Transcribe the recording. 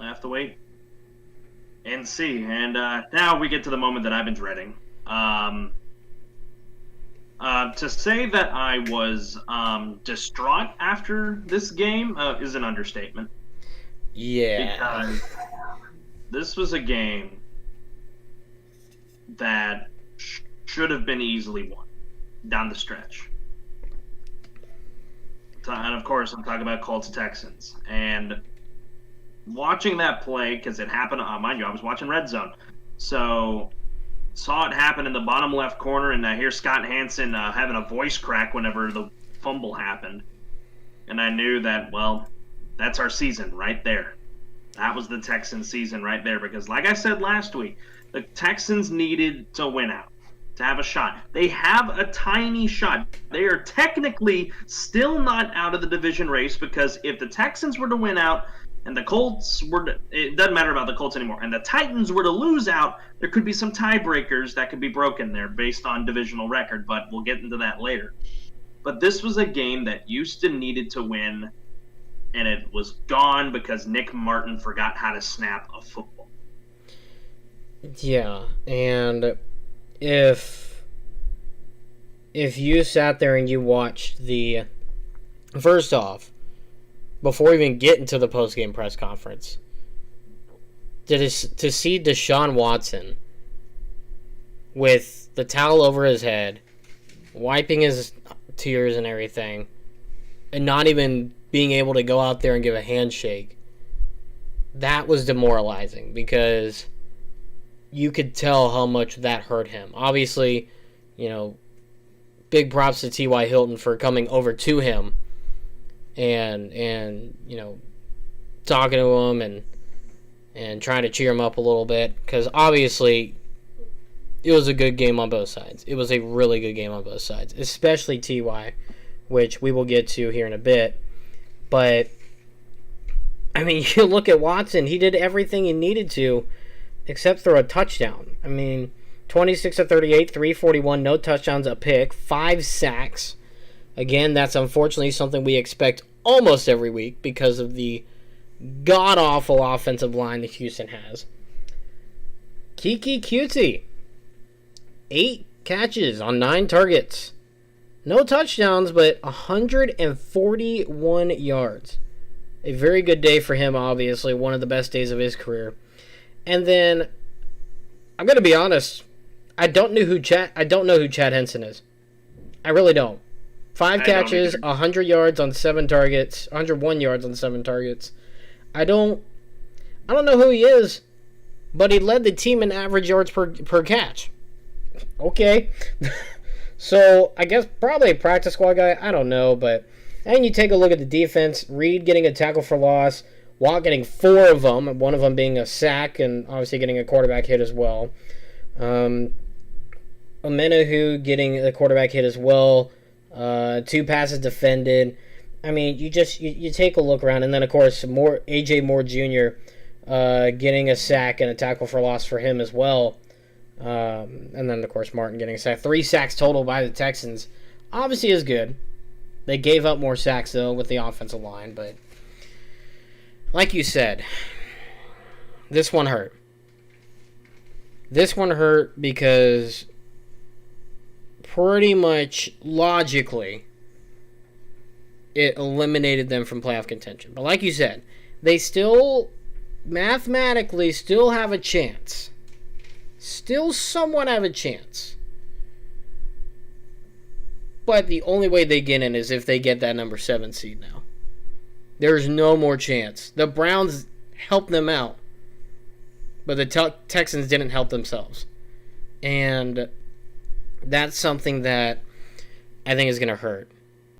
I have to wait and see. And now we get to the moment that I've been dreading. To say that I was distraught after this game is an understatement. Yeah. Because this was a game that should have been easily won down the stretch. And of course, I'm talking about Colts Texans. And watching that play, because it happened, mind you, I was watching Red Zone. So saw it happen in the bottom left corner, and I hear Scott Hansen having a voice crack whenever the fumble happened. And I knew that, well, that's our season right there. That was the Texans season right there. Because like I said last week, the Texans needed to win out, to have a shot. They have a tiny shot. They are technically still not out of the division race, because if the Texans were to win out and the Colts were to, it doesn't matter about the Colts anymore, and the Titans were to lose out, there could be some tiebreakers that could be broken there based on divisional record, but we'll get into that later. But this was a game that Houston needed to win, and it was gone because Nick Martin forgot how to snap a football. Yeah, and if you sat there and you watched the, first off, before even getting to the post-game press conference, to see Deshaun Watson with the towel over his head, wiping his tears and everything, and not even being able to go out there and give a handshake, that was demoralizing, because you could tell how much that hurt him. Obviously, big props to T.Y. Hilton for coming over to him and talking to him and trying to cheer him up a little bit, because obviously it was a good game on both sides. It was a really good game on both sides, especially T.Y., which we will get to here in a bit. But, I mean, you look at Watson, he did everything he needed to except throw a touchdown. I mean, 26 of 38, 341, no touchdowns, a pick, 5 sacks. Again, that's unfortunately something we expect almost every week because of the god-awful offensive line that Houston has. Kiki Cutie, 8 catches on 9 targets. No touchdowns, but 141 yards. A very good day for him, obviously. One of the best days of his career. And then, I'm going to be honest, I don't know who Chad Henson is. I really don't. 5 catches, 100 yards on 7 targets, 101 yards on 7 targets. I don't know who he is, but he led the team in average yards per catch. Okay. So, I guess probably a practice squad guy. I don't know, but then you take a look at the defense. Reed getting a tackle for loss. Watt getting 4 of them, one of them being a sack, and obviously getting a quarterback hit as well. Omenahu getting a quarterback hit as well. 2 passes defended. I mean, you take a look around, and then of course AJ Moore Jr. Getting a sack and a tackle for loss for him as well. And then of course Martin getting a sack. 3 sacks total by the Texans. Obviously is good. They gave up more sacks though with the offensive line, but like you said, this one hurt. This one hurt because pretty much logically it eliminated them from playoff contention. But like you said, they still mathematically still have a chance. Still somewhat have a chance. But the only way they get in is if they get that number 7 seed now. There's no more chance. The Browns helped them out, but the Texans didn't help themselves. And that's something that I think is going to hurt.